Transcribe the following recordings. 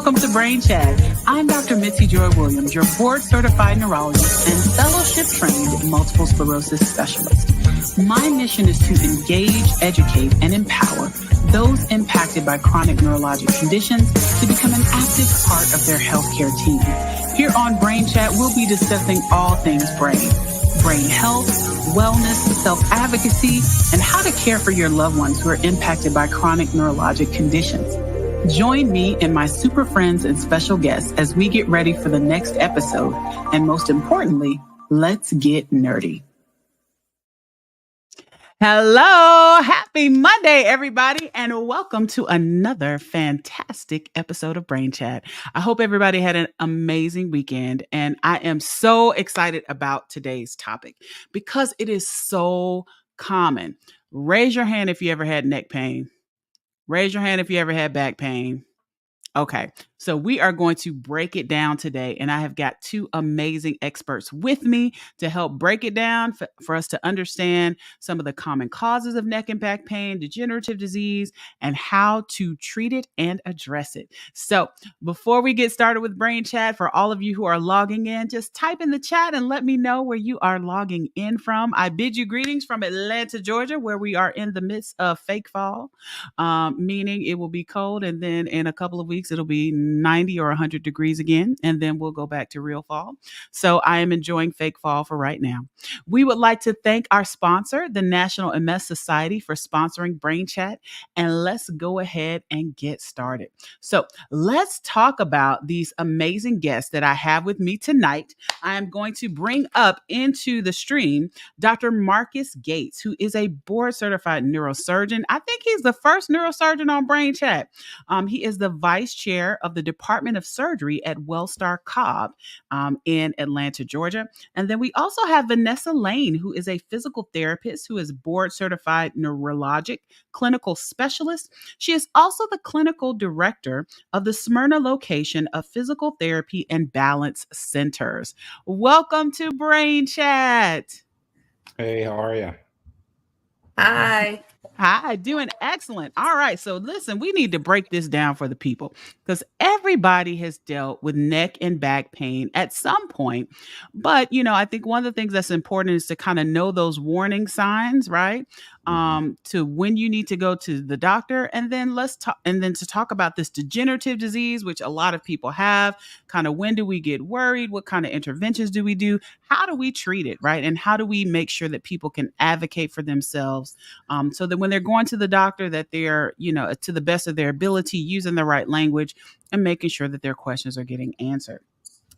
welcome to Brain Chat. I'm Dr. Mitzi Joy Williams, your board-certified neurologist and fellowship-trained multiple sclerosis specialist. My mission is to engage, educate, and empower those impacted by chronic neurologic conditions to become an active part of their healthcare team. Here on Brain Chat, we'll be discussing all things brain health, wellness, self-advocacy, and how to care for your loved ones who are impacted by chronic neurologic conditions. Join me and my super friends and special guests as we get ready for the next episode. And most importantly, let's get nerdy. Hello, happy Monday, everybody, and welcome to another fantastic episode of Brain Chat. I hope everybody had an amazing weekend, and I am so excited about today's topic because it is so common. Raise your hand if you ever had neck pain. Raise your hand if you ever had back pain. Okay, so we are going to break it down today, and I have got two amazing experts with me to help break it down for us to understand some of the common causes of neck and back pain, degenerative disease, and how to treat it and address it. So before we get started with Brain Chat, for all of you who are logging in, just type in the chat and let me know where you are logging in from. I bid you greetings from Atlanta, Georgia, where we are in the midst of fake fall, meaning it will be cold, and then in a couple of weeks, it'll be 90 or 100 degrees again, and then we'll go back to real fall. So I am enjoying fake fall for right now. We would like to thank our sponsor, the National MS Society, for sponsoring Brain Chat, and let's go ahead and get started. So let's talk about these amazing guests that I have with me tonight. I am going to bring up into the stream Dr. Marcus Gates, who is a board-certified neurosurgeon. I think he's the first neurosurgeon on Brain Chat. He is the vice chair of the Department of Surgery at Wellstar Cobb in Atlanta, Georgia. And then we also have Vanessa Lane, who is a physical therapist who is board certified neurologic clinical specialist. She is also the clinical director of the Smyrna location of physical therapy and balance centers. Welcome to Brain Chat. Hey, how are you? Hi. Hi, doing excellent. All right. So listen, we need to break this down for the people because everybody has dealt with neck and back pain at some point. But, I think one of the things that's important is to kind of know those warning signs, right? To when you need to go to the doctor. And then to talk about this degenerative disease, which a lot of people have. Kind of when do we get worried? What kind of interventions do we do? How do we treat it, right? And how do we make sure that people can advocate for themselves so that when they're going to the doctor, that they're, to the best of their ability, using the right language and making sure that their questions are getting answered.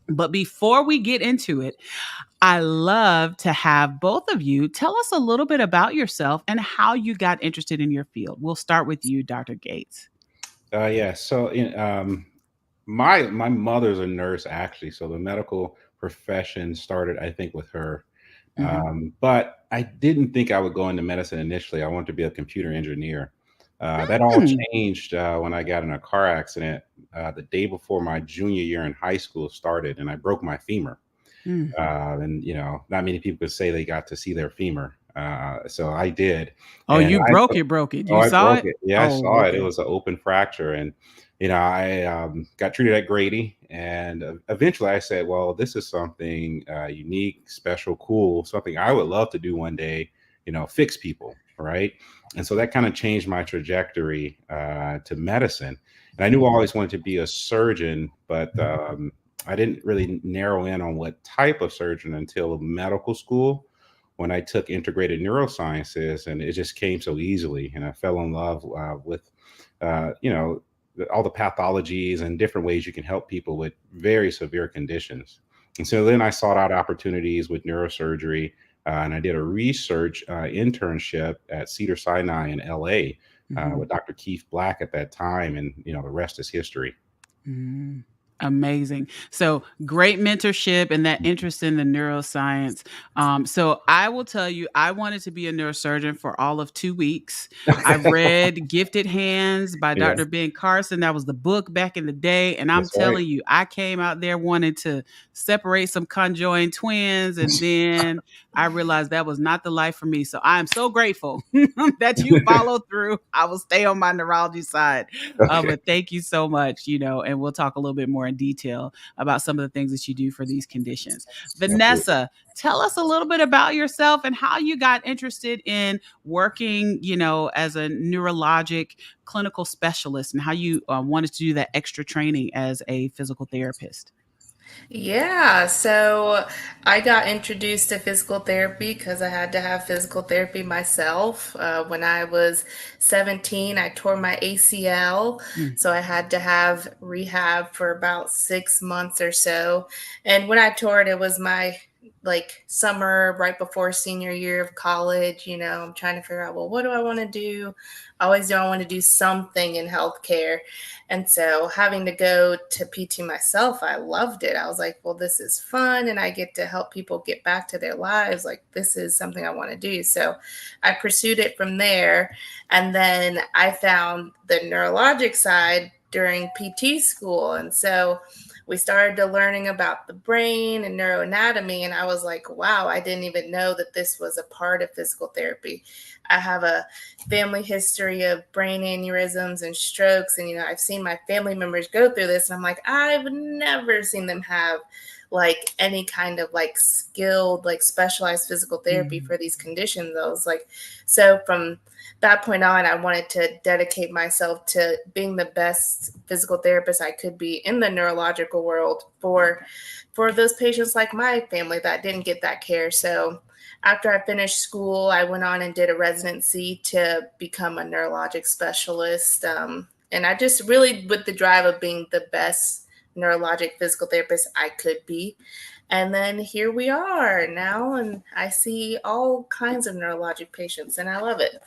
But before we get into it, I love to have both of you tell us a little bit about yourself and how you got interested in your field. We'll start with you, Dr. Gates. Yeah. So, my mother's a nurse, actually. So the medical profession started, I think, with her. But I didn't think I would go into medicine initially. I wanted to be a computer engineer. That all changed when I got in a car accident the day before my junior year in high school started, and I broke my femur. And not many people could say they got to see their femur. So I did. Oh, And you I broke it. You I saw broke it? it. Yeah, I saw it. Okay. It was an open fracture, and I got treated at Grady, and eventually I said, "Well, this is something unique, special, cool, something I would love to do one day. Fix people, right?" And so that kind of changed my trajectory to medicine. And I knew I always wanted to be a surgeon, but I didn't really narrow in on what type of surgeon until medical school, when I took integrated neurosciences, and it just came so easily. And I fell in love with, all the pathologies and different ways you can help people with very severe conditions. And so then I sought out opportunities with neurosurgery, and I did a research internship at Cedars-Sinai in LA with Dr. Keith Black at that time. And, the rest is history. Amazing. So great mentorship and that interest in the neuroscience. So I will tell you, I wanted to be a neurosurgeon for all of 2 weeks. I read Gifted Hands by Yeah, Dr. Ben Carson. That was the book back in the day. And I'm that's right. telling you, I came out there wanting to separate some conjoined twins. And then I realized that was not the life for me. So I am so grateful that you followed through. I will stay on my neurology side. Okay, But thank you so much, and we'll talk a little bit more in detail about some of the things that you do for these conditions. absolutely. Vanessa, tell us a little bit about yourself and how you got interested in working, as a neurologic clinical specialist and how you wanted to do that extra training as a physical therapist. Yeah, so I got introduced to physical therapy because I had to have physical therapy myself. When I was 17, I tore my ACL, Mm. so I had to have rehab for about 6 months or so. And when I tore it, it was my like summer right before senior year of college. I'm trying to figure out, well, what do I want to do? I always do I want to do something in healthcare. And so having to go to PT myself, I loved it. I was like, well, this is fun and I get to help people get back to their lives. Like, this is something I want to do. So I pursued it from there. And then I found the neurologic side during PT school. And so we started to learning about the brain and neuroanatomy. And I was like, wow, I didn't even know that this was a part of physical therapy. I have a family history of brain aneurysms and strokes. And, I've seen my family members go through this. And I'm like, I've never seen them have like any kind of like skilled, like specialized physical therapy Mm. for these conditions. I was like, so from that point on, I wanted to dedicate myself to being the best physical therapist I could be in the neurological world for those patients like my family that didn't get that care. So after I finished school, I went on and did a residency to become a neurologic specialist. And I just really, with the drive of being the best neurologic physical therapist I could be. And then here we are now, and I see all kinds of neurologic patients, and I love it.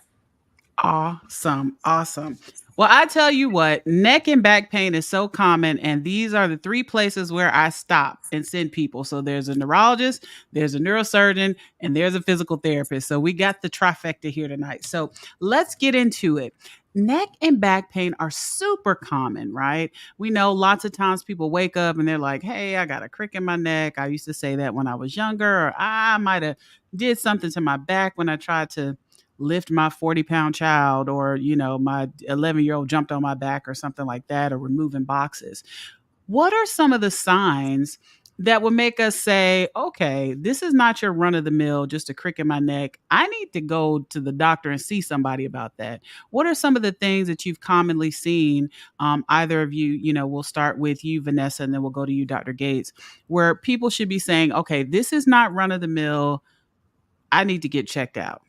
Awesome. Awesome. Well, I tell you what, neck and back pain is so common. And these are the three places where I stop and send people. So there's a neurologist, there's a neurosurgeon, and there's a physical therapist. So we got the trifecta here tonight. So let's get into it. Neck and back pain are super common, right? We know lots of times people wake up and they're like, hey, I got a crick in my neck. I used to say that when I was younger, or I might have did something to my back when I tried to lift my 40-pound child, or my 11-year-old jumped on my back or something like that, or removing boxes. What are some of the signs that would make us say, okay, this is not your run of the mill, just a crick in my neck? I need to go to the doctor and see somebody about that. What are some of the things that you've commonly seen? Either of you, we'll start with you, Vanessa, and then we'll go to you, Dr. Gates, where people should be saying, okay, this is not run of the mill. I need to get checked out.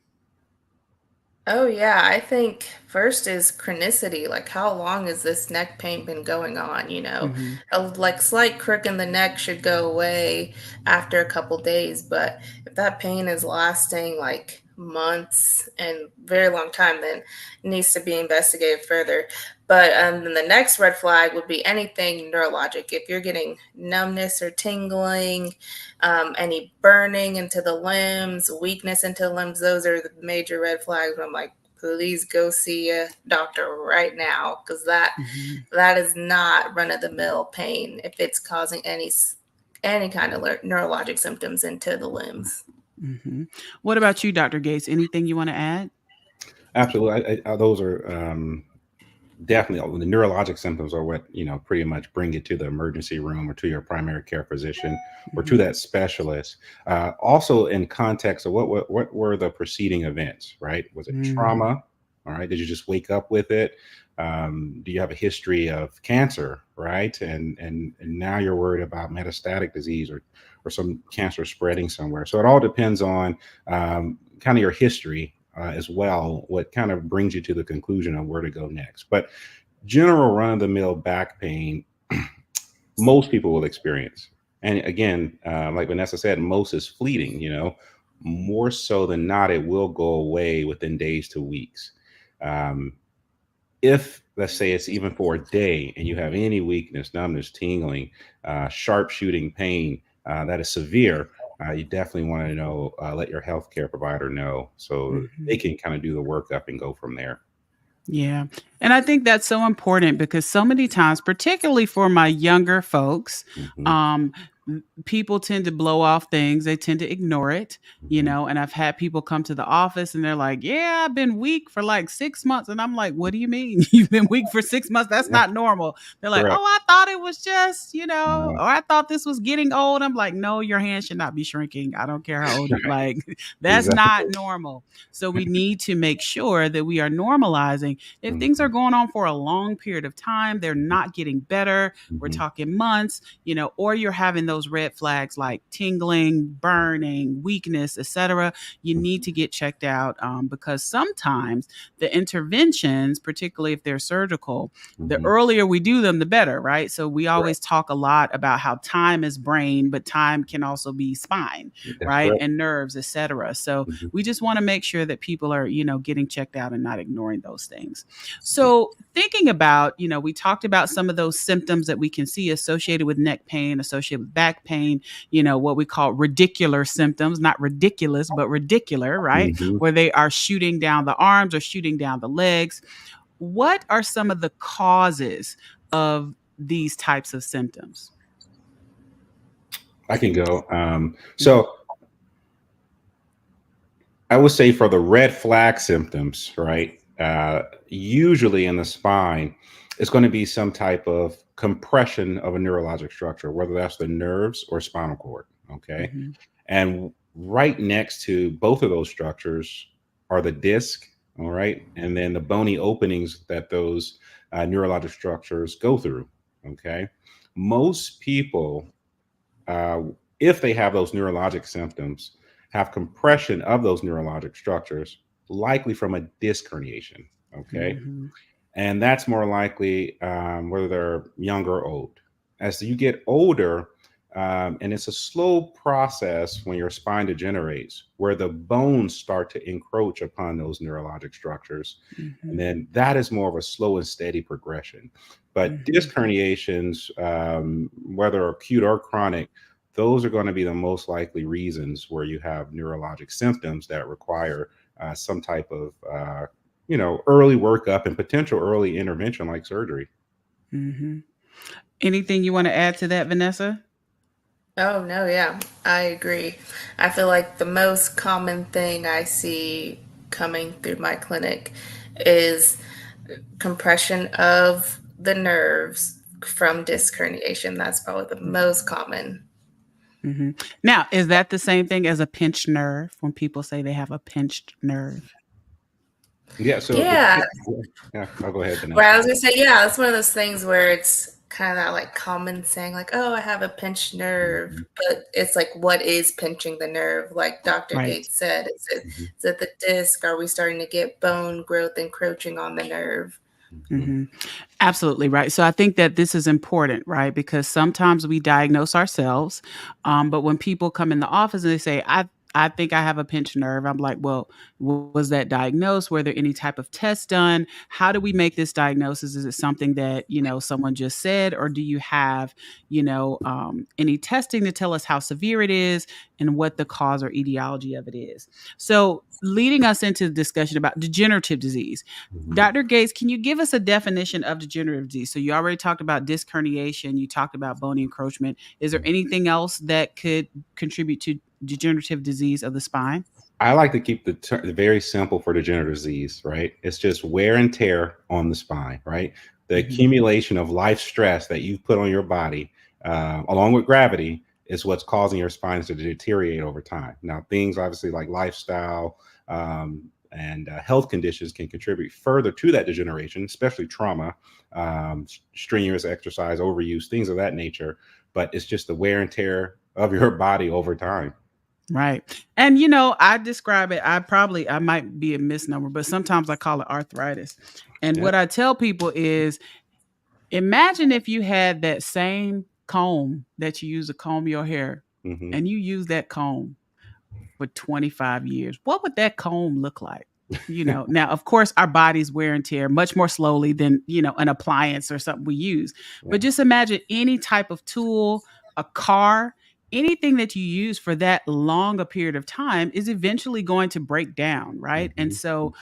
Oh, yeah. I think first is chronicity. Like, how long has this neck pain been going on? Hmm. A like slight crook in the neck should go away after a couple days. But if that pain is lasting like months and very long time, then it needs to be investigated further. But then the next red flag would be anything neurologic. If you're getting numbness or tingling, any burning into the limbs, weakness into the limbs, those are the major red flags. I'm like, please go see a doctor right now, because Hmm. that is not run of the mill pain if it's causing any kind of neurologic symptoms into the limbs. Hmm. What about you, Dr. Gates? Anything you want to add? Absolutely. Those are definitely the neurologic symptoms are what pretty much bring it to the emergency room or to your primary care physician or to Hmm. that specialist. Also, in context of what were the preceding events, right? Was it Mm. trauma? All right. Did you just wake up with it? Do you have a history of cancer, right? And now you're worried about metastatic disease or some cancer spreading somewhere. So it all depends on kind of your history as well, what kind of brings you to the conclusion of where to go next. But general run of the mill back pain, most people will experience. And again, like Vanessa said, most is fleeting, more so than not, it will go away within days to weeks. Um, if let's say it's even for a day, and you have any weakness, numbness, tingling, sharp shooting pain that is severe, you definitely want to know, let your healthcare provider know so they Mhm. can kind of do the workup and go from there. Yeah. And I think that's so important because so many times, particularly for my younger folks, Hmm. um, people tend to blow off things. They tend to ignore it, Hmm. and I've had people come to the office and they're like, yeah, I've been weak for like 6 months. And I'm like, what do you mean you've been weak for 6 months? That's Yeah, not normal. They're like, oh, correct. I thought it was just, Uh, or I thought this was getting old. I'm like, no, your hand should not be shrinking. I don't care how old you like, that's not exactly. normal. So we need to make sure that we are normalizing if things are Hmm. going on for a long period of time, they're not getting better. We're Hmm. talking months, or you're having those red flags like tingling, burning, weakness, etc. You need to get checked out because sometimes the interventions, particularly if they're surgical, the Hmm. earlier we do them, the better, right? So we always Correct. talk a lot about how time is brain, but time can also be spine, That's right? correct. And nerves, etc. So Hmm. we just want to make sure that people are, getting checked out and not ignoring those things. So, thinking about, we talked about some of those symptoms that we can see associated with neck pain, associated with back pain, what we call radicular symptoms, not ridiculous, but radicular, right? Hmm. Where they are shooting down the arms or shooting down the legs. What are some of the causes of these types of symptoms? I can go. Mhm, So I would say for the red flag symptoms, right? Usually in the spine, it's going to be some type of compression of a neurologic structure, whether that's the nerves or spinal cord. Okay. mhm, And right next to both of those structures are the disc. All right. And then the bony openings that those neurologic structures go through. Okay. Most people, uh, if they have those neurologic symptoms, have compression of those neurologic structures, likely from a disc herniation. Okay. mhm, And that's more likely whether they're young or old. As you get older, and it's a slow process when your spine degenerates, where the bones start to encroach upon those neurologic structures. And mhm, then that is more of a slow and steady progression. But disc mhm, herniations, whether acute or chronic, those are going to be the most likely reasons where you have neurologic symptoms that require some type of early workup and potential early intervention like surgery. mhm. Anything you want to add to that, Vanessa? Oh, no, yeah, I agree. I feel like the most common thing I see coming through my clinic is compression of the nerves from disc herniation. That's probably the most common. Mhm. Now, is that the same thing as a pinched nerve when people say they have a pinched nerve? Yeah, so Yeah, yeah, I'll go ahead, where Vanessa. I was gonna say, yeah, that's one of those things where it's kind of that like common saying, like, "Oh, I have a pinched nerve," Mhm. but it's like, what is pinching the nerve? Like Dr. Right. Gates said, Mhm. is it the disc? Are we starting to get bone growth encroaching on the nerve? Mhm. Mhm. Absolutely right. So I think that this is important, right? Because sometimes we diagnose ourselves, but when people come in the office and they say, I think I have a pinched nerve," I'm like, well, was that diagnosed? Were there any type of tests done? How do we make this diagnosis? Is it something that, someone just said, or do you have, any testing to tell us how severe it is and what the cause or etiology of it is? So leading us into the discussion about degenerative disease. Mhm. Dr. Gates, can you give us a definition of degenerative disease? So you already talked about disc herniation, you talked about bone encroachment. Is there anything else that could contribute to degenerative disease of the spine? I like to keep very simple for degenerative disease, right? It's just wear and tear on the spine, right? The Mhm, accumulation of life stress that you've put on your body, along with gravity, is what's causing your spines to deteriorate over time. Now, things obviously like lifestyle and health conditions can contribute further to that degeneration, especially trauma, strenuous exercise, overuse, things of that nature. But it's just the wear and tear of your body over time. right. And I describe it, I might be a misnomer, but sometimes I call it arthritis. And Yeah. what I tell people is imagine if you had that same comb that you use to comb your hair Hmm. and you use that comb for 25 years. What would that comb look like? Now, of course, our bodies wear and tear much more slowly than, an appliance or something we use. Yeah. But just imagine any type of tool, a car, anything that you use for that long a period of time is eventually going to break down, right? And Mhm. so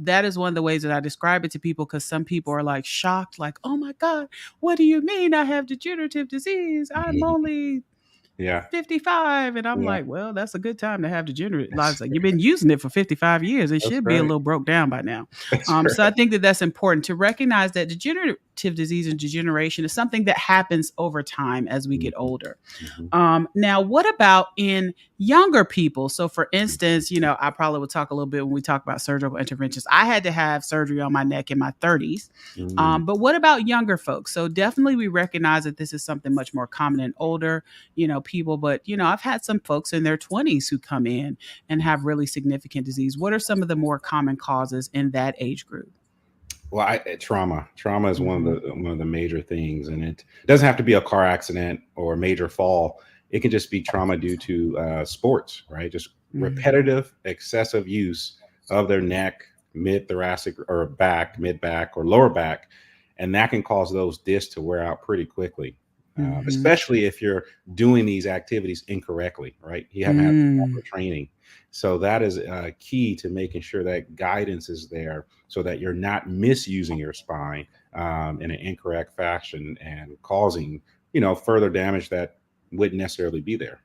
that is one of the ways that I describe it to people, because some people are like shocked, like, oh my God, what do you mean I have degenerative disease? I'm only Yeah. 55. And I'm Yeah. like, well, that's a good time to have degenerate That's lives. Like, you've been using it for 55 years. It that's should be a right. little broke down by now. That's So I right. think that that's important to recognize that degenerative disease and degeneration is something that happens over time as we Mhm. get older. Mhm. Now, what about in younger people? So, for instance, I probably would talk a little bit when we talk about surgical interventions. I had to have surgery on my neck in my 30s. Mm. But what about younger folks? So, definitely we recognize that this is something much more common in older, people. But, I've had some folks in their 20s who come in and have really significant disease. What are some of the more common causes in that age group? Well, trauma is Hmm. one of the major things, and it doesn't have to be a car accident or a major fall. It can just be trauma due to sports, right? Just Hmm. repetitive, excessive use of their neck, mid thoracic or back, mid back or lower back, and that can cause those discs to wear out pretty quickly. Hmm. Especially if you're doing these activities incorrectly, right? You haven't had Mm. proper training. So that is key to making sure that guidance is there so that you're not misusing your spine in an incorrect fashion and causing, further damage that wouldn't necessarily be there.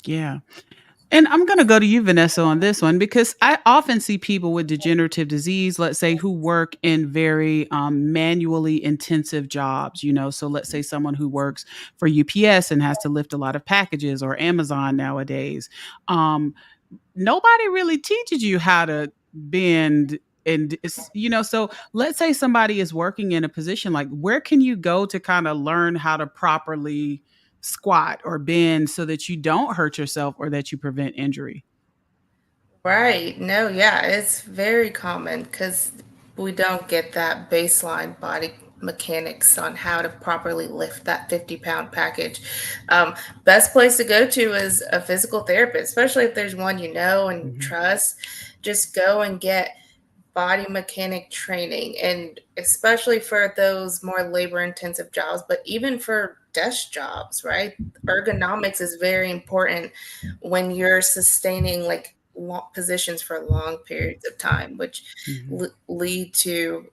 Yeah. And I'm going to go to you, Vanessa, on this one, because I often see people with degenerative disease, let's say, who work in very manually intensive jobs, So let's say someone who works for UPS and has to lift a lot of packages, or Amazon nowadays. Um, Nobody really teaches you how to bend. And so let's say somebody is working in a position, like, where can you go to kind of learn how to properly squat or bend so that you don't hurt yourself or that you prevent injury? Right. No, yeah, it's very common because we don't get that baseline body mechanics on how to properly lift that 50-pound package. Um, Best place to go to is a physical therapist, especially if there's one you know and Mhm. trust. Just go and get body mechanic training, and especially for those more labor intensive jobs, but even for desk jobs, right? Ergonomics is very important when you're sustaining like long positions for long periods of time, which Mhm. lead to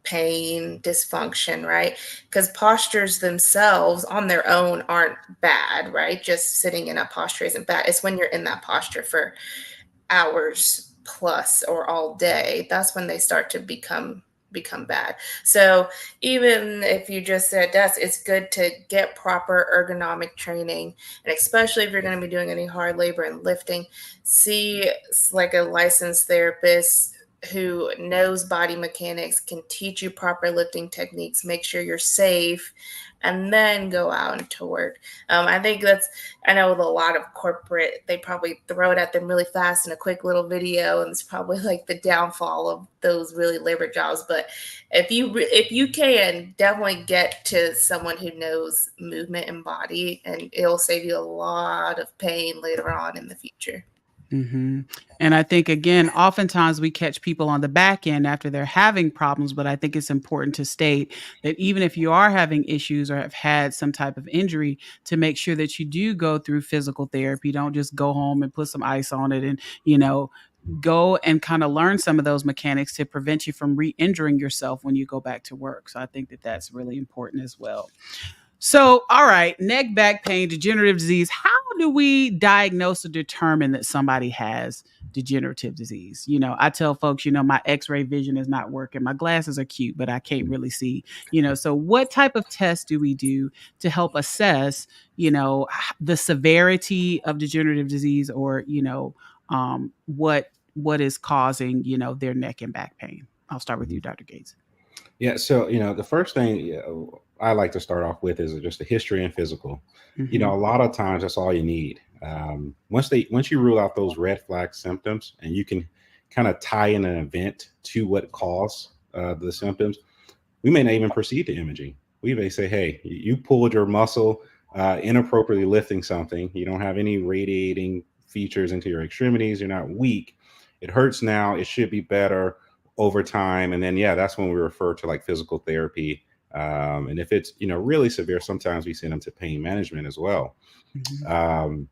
pain, dysfunction, right? Because postures themselves on their own aren't bad, right? Just sitting in a posture isn't bad. It's when you're in that posture for hours plus or all day, that's when they start to become bad. So even if you just said desk, it's good to get proper ergonomic training, and especially if you're going to be doing any hard labor and lifting, see like a licensed therapist who knows body mechanics, can teach you proper lifting techniques, make sure you're safe, and then go out into work. I think I know with a lot of corporate, they probably throw it at them really fast in a quick little video, and it's probably like the downfall of those really labor jobs. But if you can, definitely get to someone who knows movement and body, and it'll save you a lot of pain later on in the future. Mhm. And I think, again, oftentimes we catch people on the back end after they're having problems, but I think it's important to state that even if you are having issues or have had some type of injury, to make sure that you do go through physical therapy. Don't just go home and put some ice on it and, go and kind of learn some of those mechanics to prevent you from re-injuring yourself when you go back to work. So I think that that's really important as well. So, all right, neck, back pain, degenerative disease. How do we diagnose or determine that somebody has degenerative disease? I tell folks, my x-ray vision is not working. My glasses are cute, but I can't really see, So what type of tests do we do to help assess, the severity of degenerative disease, or, what is causing, their neck and back pain? I'll start with you, Dr. Gates. Yeah. So, the first thing I like to start off with is just a history and physical. A Mhm. lot of times that's all you need. Once you rule out those red flag symptoms and you can kind of tie in an event to what caused the symptoms, we may not even proceed to imaging. We may say, hey, you pulled your muscle inappropriately lifting something. You don't have any radiating features into your extremities. You're not weak. it hurts now, it should be better over time. And then, yeah, that's when we refer to like physical therapy. And if it's, really severe, sometimes we send them to pain management as well. Mhm. um,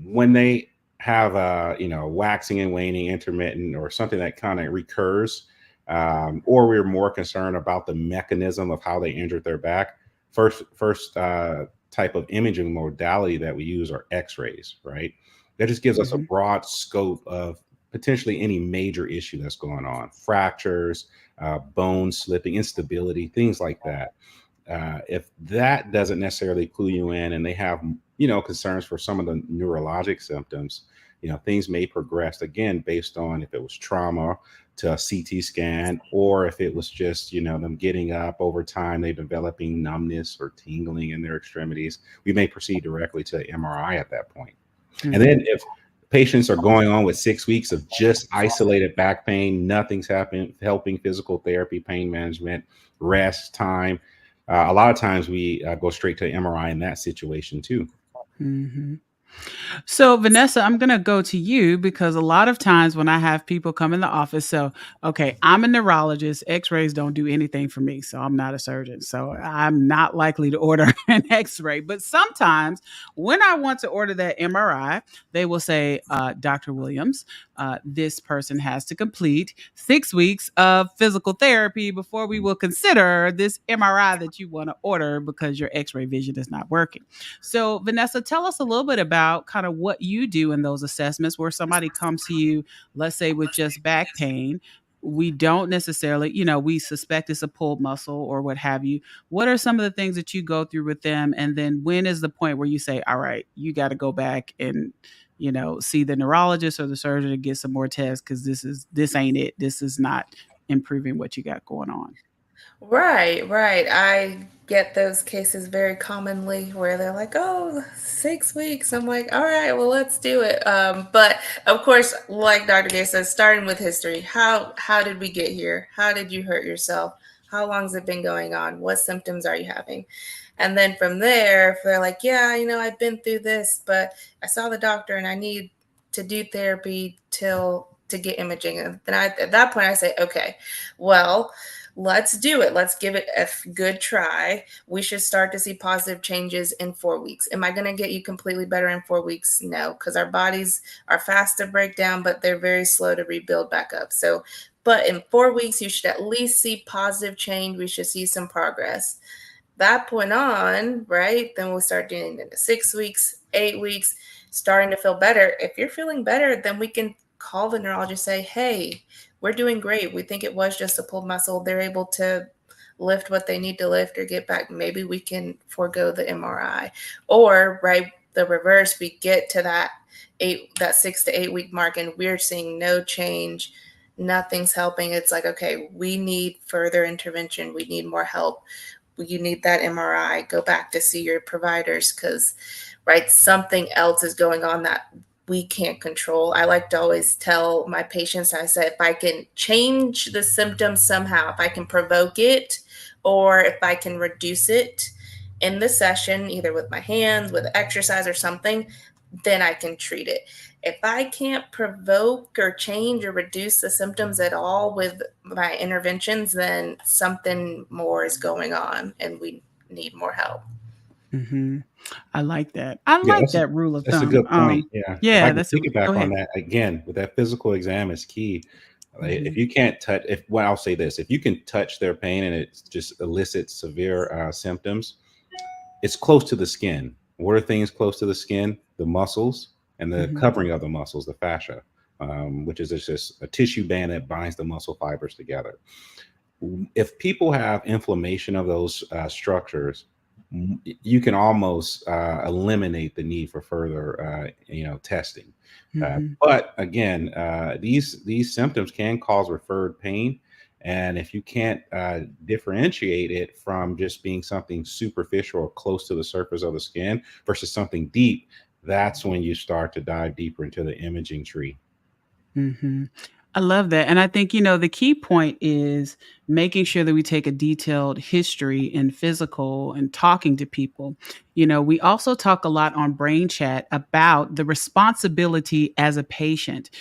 when they have waxing and waning intermittent or something that kind of recurs, or we're more concerned about the mechanism of how they injured their back, first type of imaging modality that we use are x-rays, right? That just gives us a Mhm. broad scope of potentially any major issue that's going on, fractures, bone slipping, instability, things like that. If that doesn't necessarily clue you in, and they have concerns for some of the neurologic symptoms, things may progress again based on if it was trauma to a CT scan, or if it was just them getting up over time, they developing numbness or tingling in their extremities. We may proceed directly to MRI at that point. And then Mhm. if patients are going on with 6 weeks of just isolated back pain, nothing's happening, helping physical therapy, pain management, rest, time. A lot of times we go straight to MRI in that situation too. Mhm. So, Vanessa, I'm going to go to you because a lot of times when I have people come in the office, so, okay, I'm a neurologist. X rays don't do anything for me. So, I'm not a surgeon. So, I'm not likely to order an X ray. But sometimes when I want to order that MRI, they will say, Dr. Williams, this person has to complete 6 weeks of physical therapy before we will consider this MRI that you want to order because your X ray vision is not working. So, Vanessa, tell us a little bit about kind of what you do in those assessments where somebody comes to you, let's say with just back pain. We don't necessarily, we suspect it's a pulled muscle or what have you. What are some of the things that you go through with them? And then when is the point where you say, all right, you got to go back and, see the neurologist or the surgeon to get some more tests because this ain't it. This is not improving what you got going on. Right, right. I get those cases very commonly where they're like, "Oh, 6 weeks." I'm like, "All right, well, let's do it." But of course, like Dr. Gay says, starting with history. How did we get here? How did you hurt yourself? How long has it been going on? What symptoms are you having? And then from there, if they're like, "Yeah, I've been through this, but I saw the doctor and I need to do therapy till to get imaging," and then at that point I say, "Okay, well." Let's do it. Let's give it a good try. We should start to see positive changes in 4 weeks. Am I going to get you completely better in 4 weeks? No, because our bodies are fast to break down, but they're very slow to rebuild back up. So, but in 4 weeks, you should at least see positive change. We should see some progress. That point on, right? Then we'll start doing it into 6 weeks, 8 weeks, starting to feel better. If you're feeling better, then we can call the neurologist, say, "Hey, we're doing great. We think it was just a pulled muscle." They're able to lift what they need to lift or get back. Maybe we can forego the MRI. Or, right, the reverse, we get to that 6 to 8 week mark and we're seeing no change. Nothing's helping. It's like, okay, we need further intervention. We need more help. You need that MRI. Go back to see your providers because, right, something else is going on that we can't control. I like to always tell my patients, I say, if I can change the symptoms somehow, if I can provoke it or if I can reduce it in the session, either with my hands, with exercise or something, then I can treat it. If I can't provoke or change or reduce the symptoms at all with my interventions, then something more is going on and we need more help. Hmm. I like that. I Yeah, like that rule of that's a thumb. good point. Yeah, if I Yeah, can that's a go piggyback on ahead. that again with that physical exam is key. If Hmm. you can't touch, if well, I'll say this: if you can touch their pain and it just elicits severe symptoms, it's close to the skin. What are things close to the skin? The muscles and the Hmm. covering of the muscles, the fascia, which is just a tissue band that binds the muscle fibers together. If people have inflammation of those structures, you can almost eliminate the need for further, testing. Hmm. But again, these symptoms can cause referred pain, and if you can't differentiate it from just being something superficial or close to the surface of the skin versus something deep, that's when you start to dive deeper into the imaging tree. Hmm. I love that. And I think, the key point is making sure that we take a detailed history in physical and talking to people. We also talk a lot on Brain Chat about the responsibility as a patient.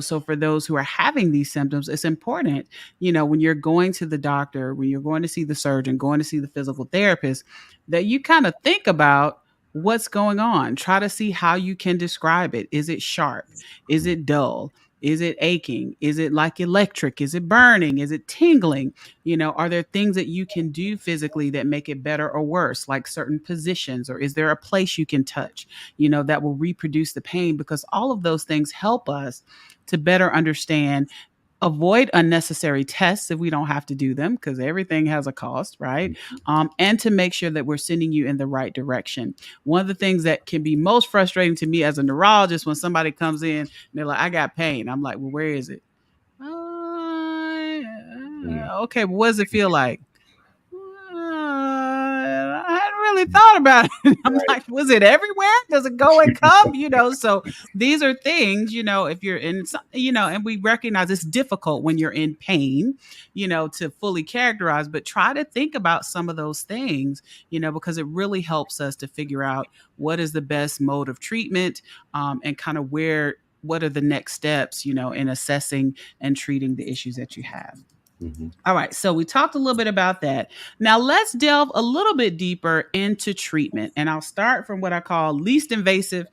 So for those who are having these symptoms, it's important, when you're going to the doctor, when you're going to see the surgeon, going to see the physical therapist, that you kind of think about what's going on. Try to see how you can describe it. Is it sharp? Is it dull? Is it aching? Is it like electric? Is it burning? Is it tingling? Are there things that you can do physically that make it better or worse, like certain positions? Or is there a place you can touch, that will reproduce the pain? Because all of those things help us to better understand, avoid unnecessary tests if we don't have to do them, because everything has a cost, right? And to make sure that we're sending you in the right direction. One of the things that can be most frustrating to me as a neurologist, when somebody comes in and they're like, I got pain. I'm like, well, where is it? Mm. Okay, but what does it feel like? I hadn't really thought about it. I'm Right. like, was it everywhere? Does it go and come? So these are things, if you're in, and we recognize it's difficult when you're in pain, to fully characterize, but try to think about some of those things, because it really helps us to figure out what is the best mode of treatment, and kind of what are the next steps, in assessing and treating the issues that you have. Mm-hmm. All right, so we talked a little bit about that. Now let's delve a little bit deeper into treatment. And I'll start from what I call least invasive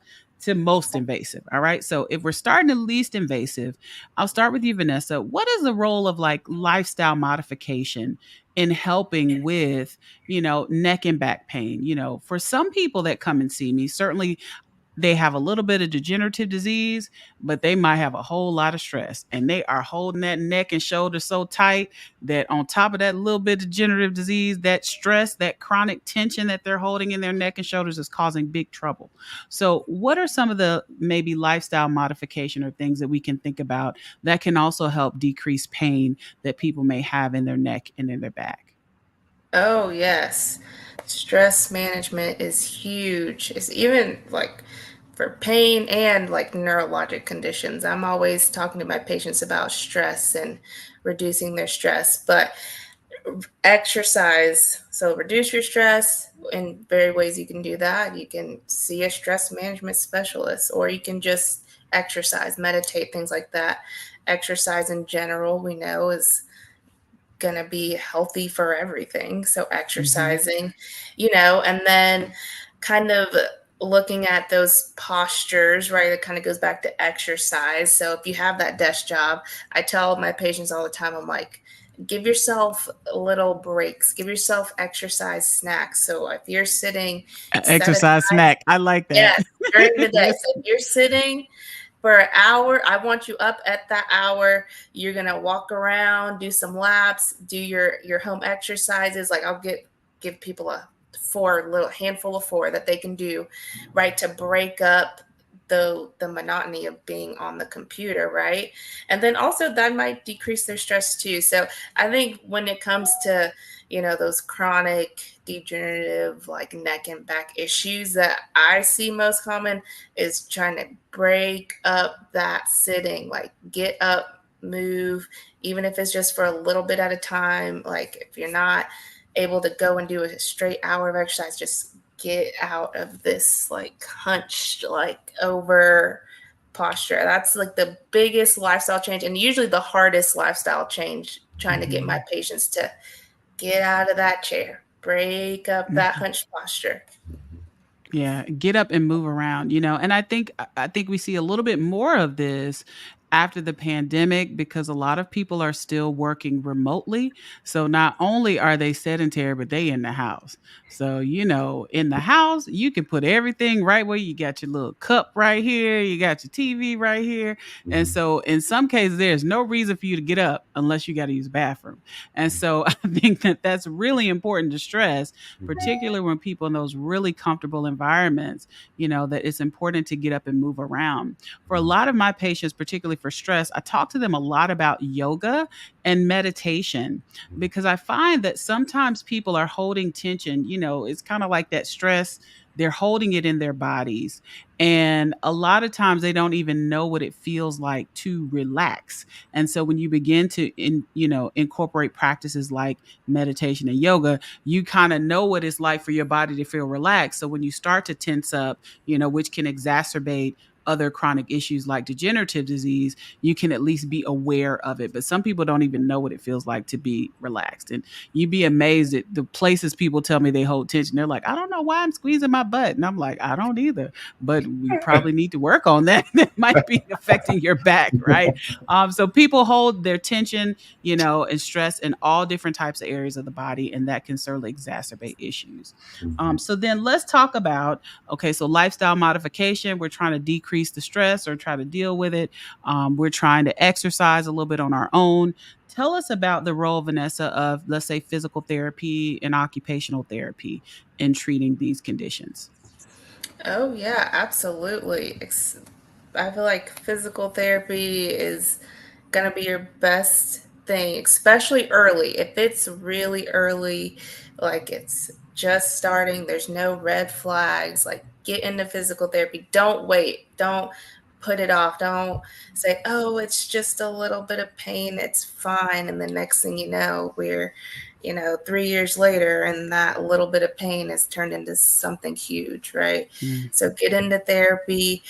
to most invasive. All right, so if we're starting at least invasive, I'll start with you, Vanessa. What is the role of like lifestyle modification in helping with, neck and back pain? For some people that come and see me, certainly they have a little bit of degenerative disease, but they might have a whole lot of stress, and they are holding that neck and shoulder so tight that on top of that little bit of degenerative disease, that stress, that chronic tension that they're holding in their neck and shoulders is causing big trouble. So what are some of the maybe lifestyle modification or things that we can think about that can also help decrease pain that people may have in their neck and in their back? Oh, yes. Stress management is huge. It's even like for pain and like neurologic conditions. I'm always talking to my patients about stress and reducing their stress, but exercise. So reduce your stress in various ways you can do that. You can see a stress management specialist, or you can just exercise, meditate, things like that. Exercise in general, we know, is going to be healthy for everything. So exercising, and then kind of looking at those postures, right? It kind of goes back to exercise. So if you have that desk job, I tell my patients all the time, I'm like, give yourself little breaks, give yourself exercise snacks. So if you're sitting, set a Exercise time, snack. I like that. yes, during the day. So if you're sitting for an hour, I want you up at that hour. You're gonna walk around, do some laps, do your home exercises. Like I'll give people a little handful of 4 that they can do, right, to break up the monotony of being on the computer, right? And then also that might decrease their stress too. So I think when it comes to those chronic degenerative like neck and back issues that I see most common is trying to break up that sitting, like get up, move, even if it's just for a little bit at a time. Like if you're not able to go and do a straight hour of exercise, just get out of this like hunched like over posture. That's like the biggest lifestyle change, and usually the hardest lifestyle change, trying to get my patients to get out of that chair, break up that hunched posture. Yeah, get up and move around, and I think we see a little bit more of this after the pandemic, because a lot of people are still working remotely. So not only are they sedentary, but they in the house. So, in the house, you can put everything right where you got your little cup right here, you got your TV right here. And Mm-hmm. so in some cases, there's no reason for you to get up unless you got to use the bathroom. And so I think that that's really important to stress, particularly when people in those really comfortable environments, that it's important to get up and move around. For a lot of my patients, particularly for stress, I talk to them a lot about yoga and meditation, because I find that sometimes people are holding tension. It's kind of like that stress they're holding it in their bodies. And a lot of times they don't even know what it feels like to relax. And so when you begin to incorporate practices like meditation and yoga, you kind of know what it's like for your body to feel relaxed. So when you start to tense up, which can exacerbate other chronic issues like degenerative disease, you can at least be aware of it. But some people don't even know what it feels like to be relaxed. And you'd be amazed at the places people tell me they hold tension. They're like, I don't know why I'm squeezing my butt. And I'm like, I don't either. But we probably need to work on that. That might be affecting your back, right? So people hold their tension, and stress in all different types of areas of the body, and that can certainly exacerbate issues. So then let's talk about, okay, so lifestyle modification, we're trying to decrease the stress or try to deal with it. We're trying to exercise a little bit on our own. Tell us about the role, Vanessa, of, let's say, physical therapy and occupational therapy in treating these conditions. Oh, yeah, absolutely. I feel like physical therapy is going to be your best thing, especially early. If it's really early, like it's just starting, there's no red flags, like get into physical therapy. Don't wait. Don't put it off. Don't say, oh, it's just a little bit of pain. It's fine. And the next thing you know, we're 3 years later, and that little bit of pain has turned into something huge, right? Mm. So get into therapy.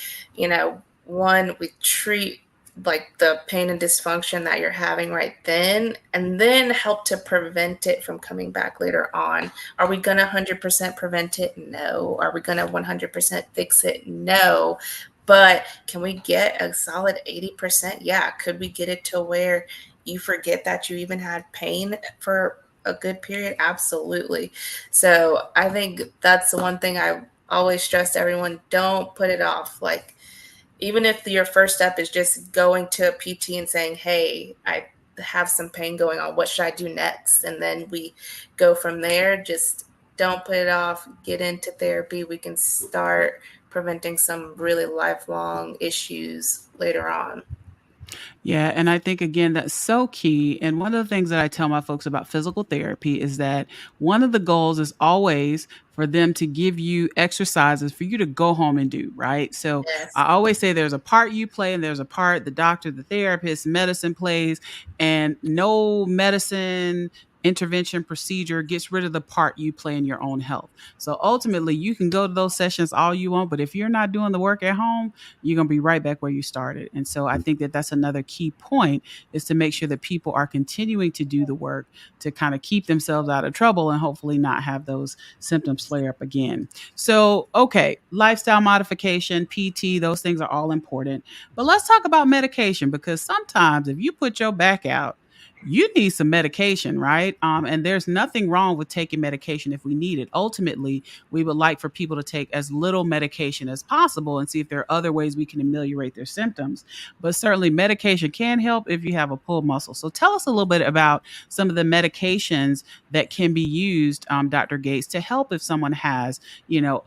One, we treat like the pain and dysfunction that you're having right then, and then help to prevent it from coming back later on. Are we going to 100% prevent it? No. Are we going to 100% fix it? No. But can we get a solid 80%? Yeah. Could we get it to where you forget that you even had pain for a good period? Absolutely. So I think that's the one thing I always stress to everyone. Don't put it off. Like, even if your first step is just going to a PT and saying, hey, I have some pain going on, what should I do next? And then we go from there. Just don't put it off. Get into therapy. We can start preventing some really lifelong issues later on. Yeah, and I think again that's so key. And one of the things that I tell my folks about physical therapy is that one of the goals is always for them to give you exercises for you to go home and do, right? So Yes. I always say there's a part you play and there's a part the doctor, the therapist, medicine plays, and no medicine intervention procedure gets rid of the part you play in your own health. So ultimately, you can go to those sessions all you want, but if you're not doing the work at home, you're going to be right back where you started. And so I think that that's another key point, is to make sure that people are continuing to do the work to kind of keep themselves out of trouble and hopefully not have those symptoms flare up again. So, okay, lifestyle modification, PT, those things are all important. But let's talk about medication, because sometimes if you put your back out, you need some medication, right? And there's nothing wrong with taking medication if we need it. Ultimately, we would like for people to take as little medication as possible and see if there are other ways we can ameliorate their symptoms. But certainly, medication can help if you have a pulled muscle. So, tell us a little bit about some of the medications that can be used, Dr. Gates, to help if someone has,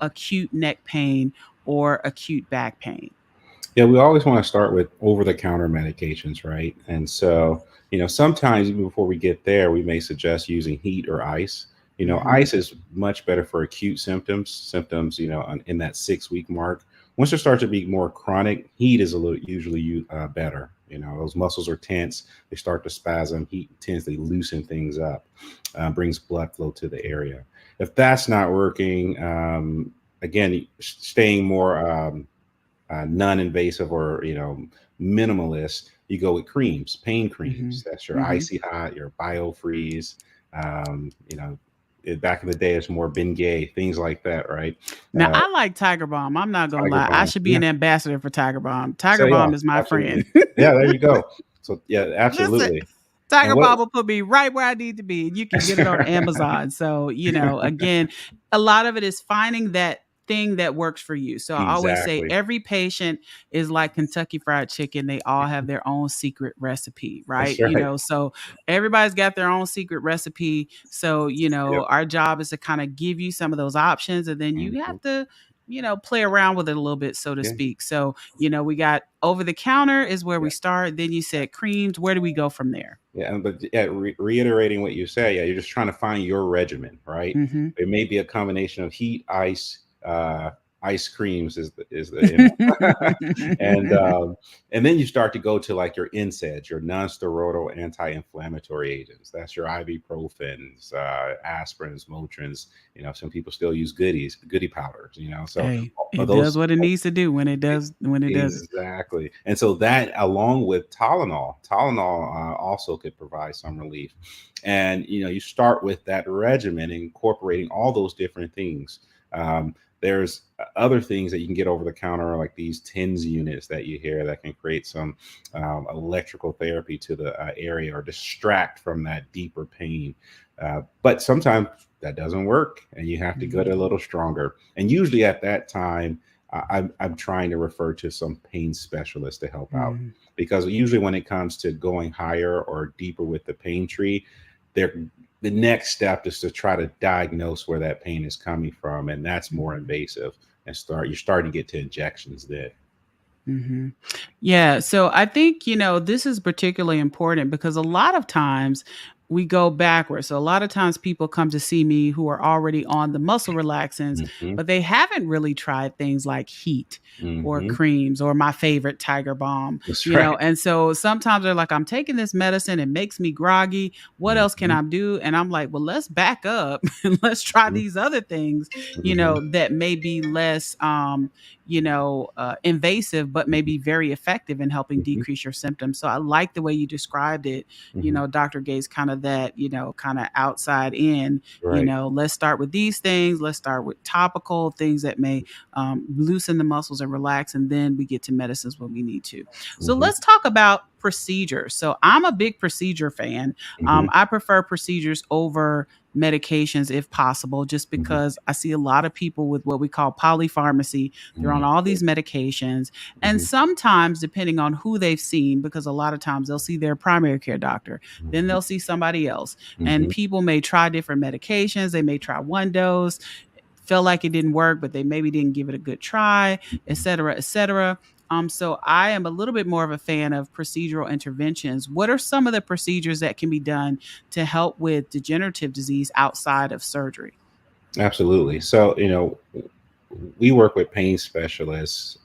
acute neck pain or acute back pain. Yeah, we always want to start with over the counter medications, right? And so, sometimes even before we get there, we may suggest using heat or ice. Mm-hmm. Ice is much better for acute symptoms, in that 6 week mark. Once it starts to be more chronic, heat is a little usually better. Those muscles are tense, they start to spasm, heat tends to loosen things up, brings blood flow to the area. If that's not working, again, staying more non-invasive or minimalist, you go with creams, pain Mm-hmm. creams. That's your Mm-hmm. icy hot, your biofreeze. Back in the day it's more Bengay, things like that, right? Now, uh I like Tiger Balm. I'm not gonna Tiger lie. I Balm, should be yeah. an ambassador for Tiger Balm. So Tiger yeah, Balm is my friend. absolutely, yeah, there you go. So yeah, Listen, absolutely. And Tiger what Balm will put me right where I need to be. You can get it on Amazon. So, again, a lot of it is finding that thing that works for you. So I always say exactly, every patient is like Kentucky Fried Chicken. They all have their own secret recipe, that's right? right. So everybody's got their own secret recipe. So, Yep. our job is to kind of give you some of those options, and then you Mhm. have to play around with it a little bit, so to Yeah. speak. So, we got over the counter is where Yeah. we start. Then you said creams. Where do we go from there? Yeah, but yeah, reiterating what you say, yeah, you're just trying to find your regimen, right? Mm-hmm. It may be a combination of heat, ice, ice creams is the you know. and um, and then you start to go to like your NSAIDs, your non-steroidal anti-inflammatory agents. That's your ibuprofens, aspirins, Motrins. You know, some people still use goody powders. You know, so Hey, are it does those what it needs to do when it does it. exactly. And so that, along with Tylenol also could provide some relief. And you start with that regimen, incorporating all those different things. There's other things that you can get over the counter, like these TENS units that you hear that can create some electrical therapy to the area or distract from that deeper pain. But sometimes that doesn't work, and you have to get a Mhm. little stronger. And usually at that time, I'm trying to refer to some pain specialist to help out, Mhm. because usually when it comes to going higher or deeper with the pain tree, they're the next step is to try to diagnose where that pain is coming from, and that's more Mhm. invasive. And you're starting to get to injections then. Mhm. Yeah, so I think, this is particularly important because a lot of times we go backwards. So a lot of times people come to see me who are already on the muscle relaxants, Hmm. but they haven't really tried things like heat or Hmm. creams or my favorite Tiger Balm, That's right. and so sometimes they're like, I'm taking this medicine, it makes me groggy. What else can Hmm. I do? And I'm like, well, let's back up and let's try these other things, Hmm. that may be less invasive, but maybe very effective in helping Hmm. decrease your symptoms. So I like the way you described it, Hmm. Dr. Gates, kind of that, kind of outside in, Right. let's start with these things. Let's start with topical things that may loosen the muscles and relax. And then we get to medicines when we need to. So Hmm. let's talk about procedures. So I'm a big procedure fan. Hmm. I prefer procedures over medications if possible, just Hmm. because I see a lot of people with what we call polypharmacy. They're on all these medications. And Hmm. sometimes, depending on who they've seen, because a lot of times they'll see their primary care doctor, then Hmm. they'll see somebody else. And Hmm. people may try different medications. They may try one dose, feel like it didn't work, but they maybe didn't give it a good try, et cetera, et cetera. So I am a little bit more of a fan of procedural interventions. What are some of the procedures that can be done to help with degenerative disease outside of surgery? Absolutely. So, we work with pain specialists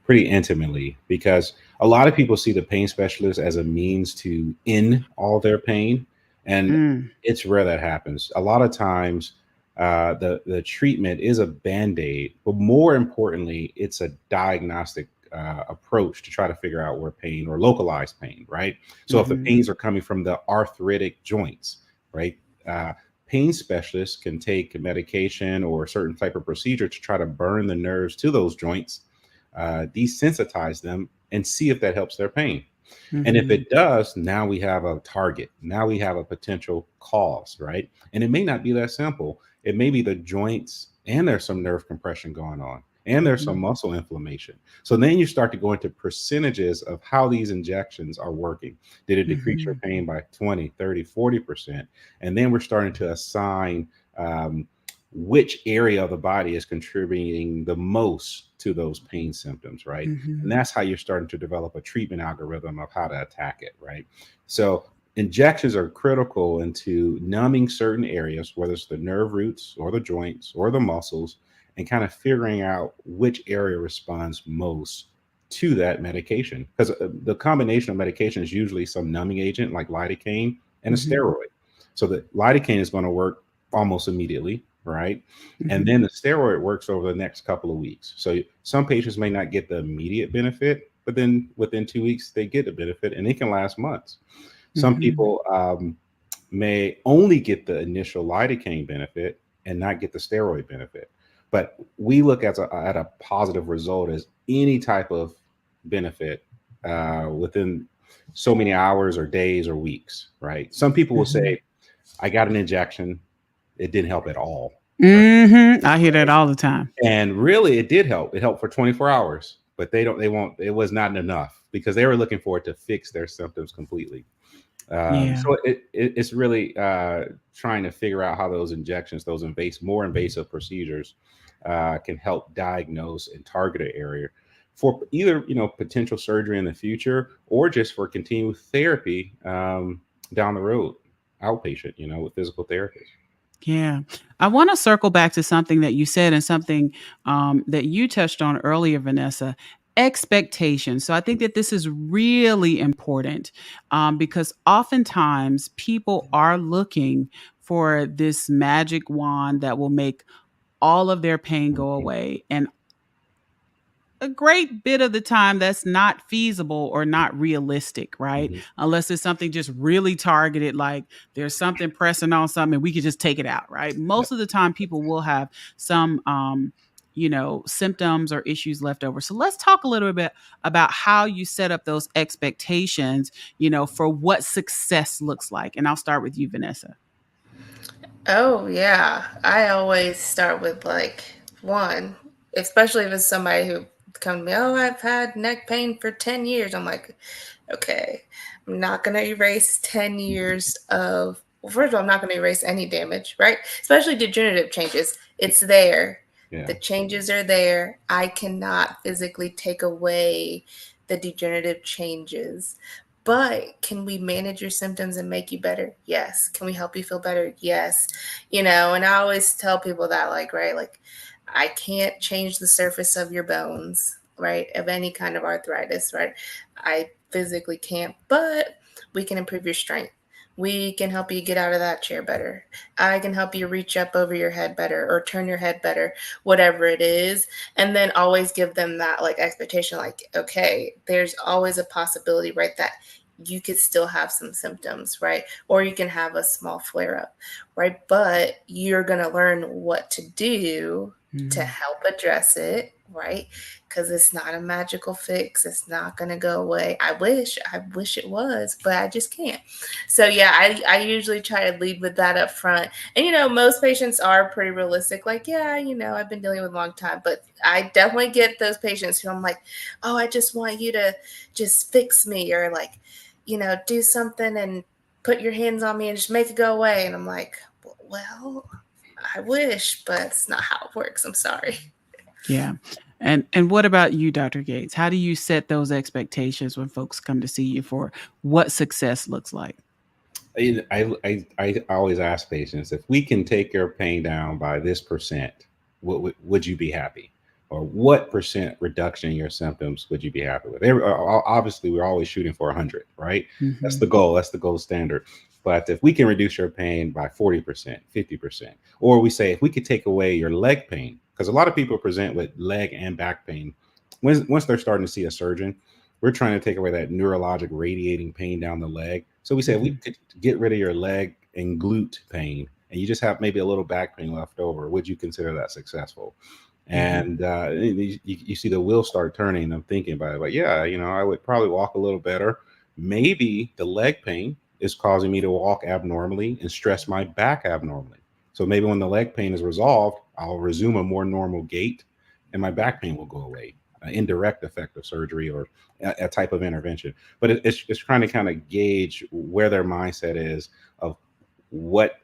pretty intimately, because a lot of people see the pain specialist as a means to end all their pain. And Mm, it's rare that happens. A lot of times, the treatment is a band aid, but more importantly, it's a diagnostic approach to try to figure out where pain or localized pain, right? So if the mhm, pains are coming from the arthritic joints, right? Uh, Pain specialists can take a medication or a certain type of procedure to try to burn the nerves to those joints, desensitize them, and see if that helps their pain. And if mhm, it does, now we have a target. Now we have a potential cause, right? And it may not be that simple. It may be the joints, and there's some nerve compression going on, and there's some mhm, muscle inflammation. So then you start to go into percentages of how these injections are working. Did it decrease your mhm, pain by 20, 30, 40%? And then we're starting to assign which area of the body is contributing the most to those pain symptoms, right? And mhm, that's how you're starting to develop a treatment algorithm of how to attack it, right? So injections are critical into numbing certain areas, whether it's the nerve roots or the joints or the muscles, and kind of figuring out which area responds most to that medication. Because the combination of medication is usually some numbing agent like lidocaine and a mhm, steroid. So the lidocaine is going to work almost immediately, right? And mhm, then the steroid works over the next couple of weeks. So some patients may not get the immediate benefit, but then within 2 weeks, they get the benefit, and it can last months. Some mhm, people may only get the initial lidocaine benefit and not get the steroid benefit. But we look at a positive result as any type of benefit within so many hours or days or weeks, right? Some people will mhm. say, I got an injection, it didn't help at all. Mhm. I hear that all the time. And really, it did help. It helped for 24 hours, but they won't, it was not enough because they were looking for it to fix their symptoms completely. Yeah. So it's really trying to figure out how those injections, those more invasive procedures, can help diagnose and target an area for either potential surgery in the future, or just for continued therapy down the road, outpatient, with physical therapists. Yeah. I want to circle back to something that you said and something that you touched on earlier, Vanessa. Expectations. So I think that this is really important because oftentimes people are looking for this magic wand that will make all of their pain go Mhm, away. And a great bit of the time that's not feasible or not realistic, right? mhm. Unless it's something just really targeted, like there's something pressing on something and we could just take it out, right? Yep. Most of the time, people will have some, symptoms or issues left over. So let's talk a little bit about how you set up those expectations, for what success looks like. And I'll start with you, Vanessa. Oh, yeah. I always start with like one, especially if it's somebody who come to me, oh, I've had neck pain for 10 years. I'm like, okay, I'm not going to erase 10 years of, well, first of all, I'm not going to erase any damage, right? Especially degenerative changes. It's there. Yeah. The changes are there. I cannot physically take away the degenerative changes. But can we manage your symptoms and make you better? Yes. Can we help you feel better? Yes. And I always tell people that, like, right, like, I can't change the surface of your bones, right, of any kind of arthritis, right? I physically can't, but we can improve your strength. We can help you get out of that chair better. I can help you reach up over your head better or turn your head better, whatever it is. And then always give them that like expectation, like, okay, there's always a possibility, right, that you could still have some symptoms, right? Or you can have a small flare up, right? But you're going to learn what to do to Mhm. help address it, right? Because it's not a magical fix. It's not going to go away. I wish it was, but I just can't. So yeah, I usually try to lead with that up front. And most patients are pretty realistic. Like, yeah, I've been dealing with a long time, but I definitely get those patients who I'm like, oh, I just want you to just fix me, or like, do something and put your hands on me and just make it go away. And I'm like, well, I wish, but it's not how it works. I'm sorry. Yeah. And what about you, Dr. Gates? How do you set those expectations when folks come to see you for what success looks like? I always ask patients, if we can take your pain down by this percent, would you be happy? Or what percent reduction in your symptoms would you be happy with? Obviously, we're always shooting for 100, right? That's Mhm. the goal. That's the gold standard. But if we can reduce your pain by 40%, 50%, or we say if we could take away your leg pain, because a lot of people present with leg and back pain. Once they're starting to see a surgeon, we're trying to take away that neurologic radiating pain down the leg. So we said we Mhm. could get rid of your leg and glute pain, and you just have maybe a little back pain left over. Would you consider that successful? Mhm. And you see the wheels start turning. I'm thinking about it, but yeah, I would probably walk a little better. Maybe the leg pain is causing me to walk abnormally and stress my back abnormally. So maybe when the leg pain is resolved, I'll resume a more normal gait, and my back pain will go away. An indirect effect of surgery or a type of intervention. But it's trying to kind of gauge where their mindset is of what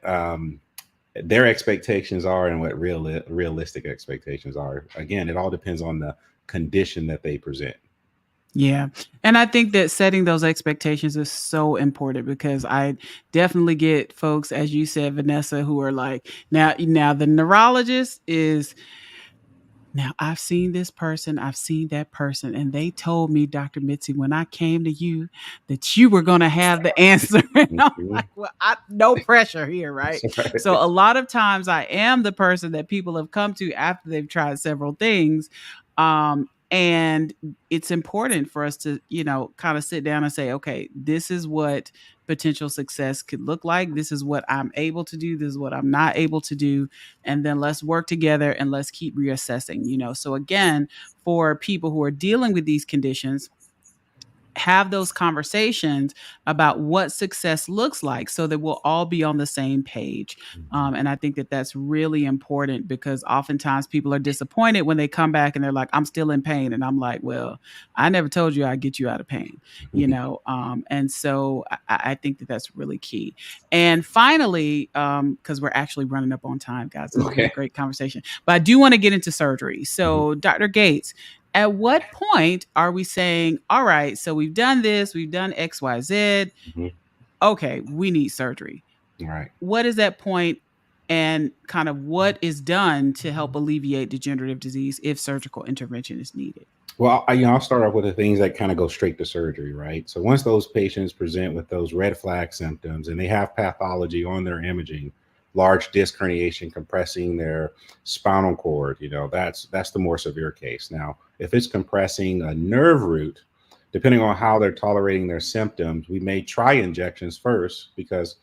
their expectations are and what realistic expectations are. Again, it all depends on the condition that they present. Yeah. And I think that setting those expectations is so important because I definitely get folks, as you said, Vanessa, who are like, now the neurologist is now, I've seen this person, I've seen that person, and they told me, Dr. Mitzi, when I came to you, that you were going to have the answer. And I'm Mhm. like, well, no pressure here, right? So, a lot of times I am the person that people have come to after they've tried several things. And it's important for us to, kind of sit down and say, okay, this is what potential success could look like. This is what I'm able to do. This is what I'm not able to do, and then let's work together and let's keep reassessing. So again, for people who are dealing with these conditions, have those conversations about what success looks like so that we'll all be on the same page. Mhm. And I think that that's really important because oftentimes people are disappointed when they come back and they're like, I'm still in pain. And I'm like, well, I never told you I'd get you out of pain, and so I think that that's really key. And finally, because we're actually running up on time, guys, this has been a Okay. great conversation, but I do want to get into surgery. Mhm. So, Dr. Gates, at what point are we saying, all right, so we've done this, we've done XYZ. Mhm. Okay, we need surgery. Right. What is that point and kind of what is done to help alleviate degenerative disease if surgical intervention is needed? Well, I'll start off with the things that kind of go straight to surgery, right? So once those patients present with those red flag symptoms and they have pathology on their imaging, large disc herniation compressing their spinal cord, that's the more severe case. Now, if it's compressing a nerve root, depending on how they're tolerating their symptoms, we may try injections first because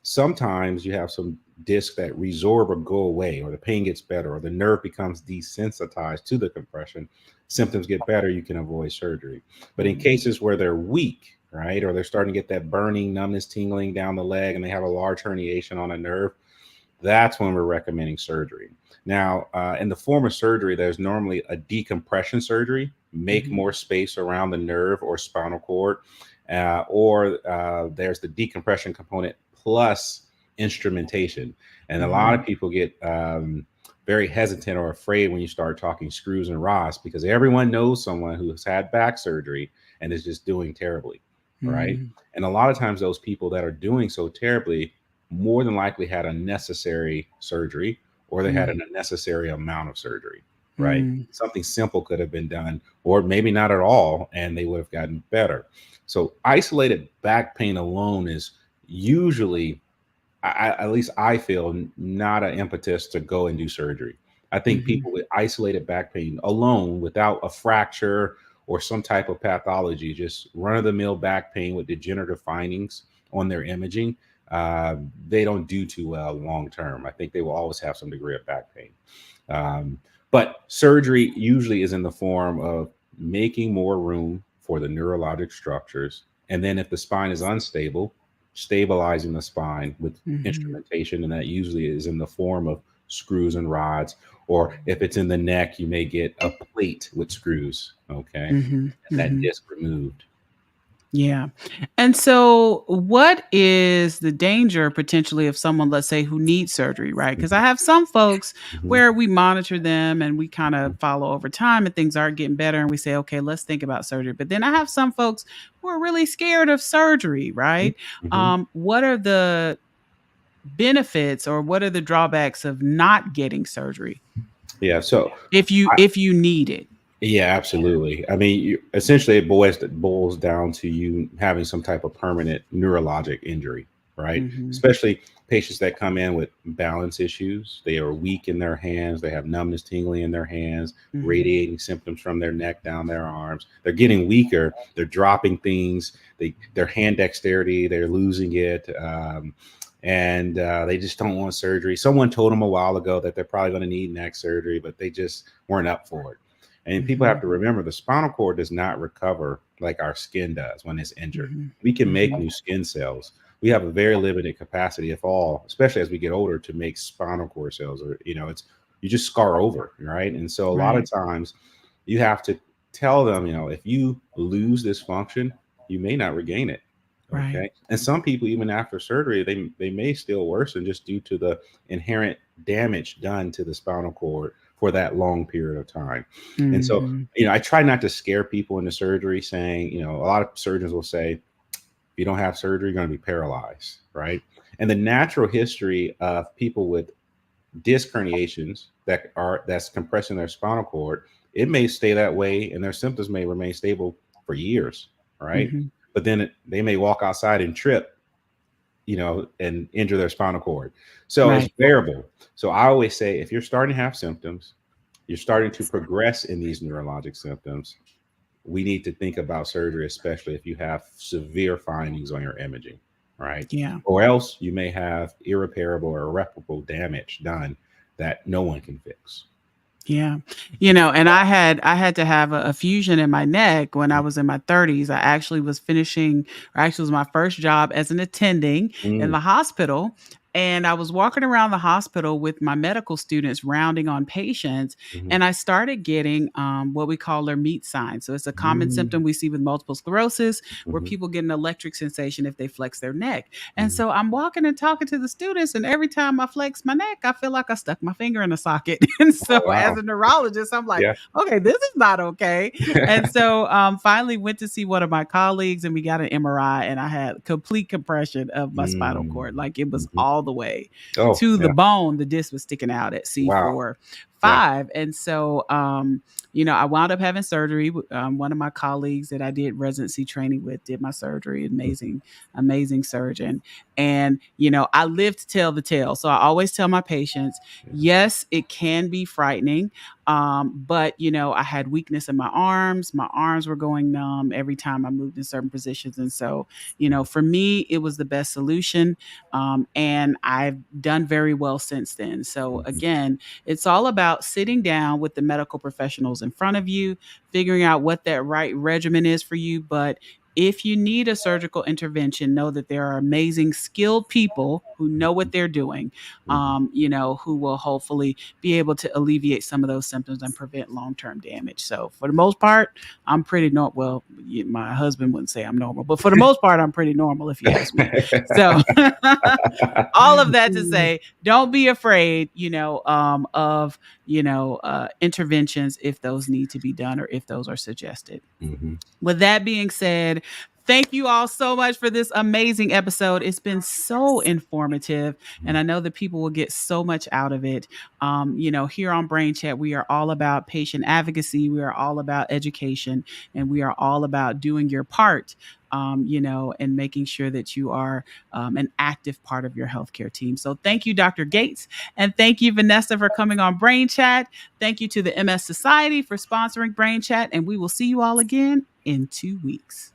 sometimes you have some discs that resorb or go away, or the pain gets better, or the nerve becomes desensitized to the compression. Symptoms get better, you can avoid surgery. But in cases where they're weak, right, or they're starting to get that burning, numbness, tingling down the leg, and they have a large herniation on a nerve, that's when we're recommending surgery. Now, in the form of surgery, there's normally a decompression surgery, make more space around the nerve or spinal cord, or there's the decompression component plus instrumentation. And a lot of people get very hesitant or afraid when you start talking screws and rods, because everyone knows someone who has had back surgery and is just doing terribly, right? And a lot of times those people that are doing so terribly more than likely had unnecessary surgery, or they had an unnecessary amount of surgery, right? Something simple could have been done, or maybe not at all, and they would have gotten better. So isolated back pain alone is usually, at least I feel, not an impetus to go and do surgery. I think people with isolated back pain alone, without a fracture or some type of pathology, just run-of-the-mill back pain with degenerative findings on their imaging, they don't do too well long term. I think they will always have some degree of back pain. But surgery usually is in the form of making more room for the neurologic structures. And then if the spine is unstable, stabilizing the spine with instrumentation. And that usually is in the form of screws and rods. Or if it's in the neck, you may get a plate with screws, okay? And that disc removed. Yeah. And so what is the danger potentially of someone, let's say, who needs surgery, right? Because I have some folks where we monitor them and we kind of follow over time and things are getting better and we say, okay, let's think about surgery. But then I have some folks who are really scared of surgery, right? What are the benefits or what are the drawbacks of not getting surgery? Yeah. So if you need it. Yeah, absolutely. I mean, essentially, it boils down to you having some type of permanent neurologic injury, right? Especially patients that come in with balance issues. They are weak in their hands. They have numbness, tingling in their hands, radiating symptoms from their neck down their arms. They're getting weaker. They're dropping things. Their hand dexterity, they're losing it. And they just don't want surgery. Someone told them a while ago that they're probably going to need neck surgery, but they just weren't up for it. And people have to remember the spinal cord does not recover like our skin does when it's injured. We can make new skin cells. We have a very limited capacity, if all, especially as we get older, to make spinal cord cells. Or, you just scar over, right? And so a lot of times you have to tell them, if you lose this function, you may not regain it. Okay. Right. And some people, even after surgery, they may still worsen just due to the inherent damage done to the spinal cord for that long period of time. And so, I try not to scare people into surgery saying, a lot of surgeons will say, if you don't have surgery, you're going to be paralyzed, right? And the natural history of people with disc herniations that's compressing their spinal cord, it may stay that way and their symptoms may remain stable for years, right? But then they may walk outside and trip, and injure their spinal cord. So it's variable. So I always say, if you're starting to have symptoms, you're starting to progress in these neurologic symptoms, we need to think about surgery, especially if you have severe findings on your imaging, right? Yeah. Or else you may have irreparable or irreparable damage done that no one can fix. Yeah. And I had to have a fusion in my neck when I was in my 30s. I actually was was my first job as an attending in the hospital. And I was walking around the hospital with my medical students rounding on patients. And I started getting what we call their meat signs. So it's a common symptom we see with multiple sclerosis where people get an electric sensation if they flex their neck. And so I'm walking and talking to the students. And every time I flex my neck, I feel like I stuck my finger in a socket. And so as a neurologist, I'm like, okay, this is not okay. And so finally went to see one of my colleagues and we got an MRI and I had complete compression of my spinal cord. Like it was all the way Oh, to the yeah. bone. The disc was sticking out at Wow. C4 Yeah. 5. And so, I wound up having surgery. One of my colleagues that I did residency training with did my surgery. Mhm. Amazing surgeon. And, I live to tell the tale. So I always tell my patients, Yeah. yes, it can be frightening. But, I had weakness in my arms. My arms were going numb every time I moved in certain positions. And so, for me, it was the best solution. And I've done very well since then. So Mhm. again, it's all about sitting down with the medical professionals in front of you, figuring out what that right regimen is for you. But if you need a surgical intervention, know that there are amazing, skilled people who know what they're doing, Mhm. who will hopefully be able to alleviate some of those symptoms and prevent long-term damage. So for the most part, I'm pretty normal. Well, my husband wouldn't say I'm normal, but for the most part, I'm pretty normal if you ask me. So all of that to say, don't be afraid, of, interventions if those need to be done or if those are suggested. Mhm. With that being said, thank you all so much for this amazing episode. It's been so informative, and I know that people will get so much out of it. Here on Brain Chat, we are all about patient advocacy, we are all about education, and we are all about doing your part. And making sure that you are an active part of your healthcare team. So, thank you, Dr. Gates, and thank you, Vanessa, for coming on Brain Chat. Thank you to the MS Society for sponsoring Brain Chat, and we will see you all again in 2 weeks.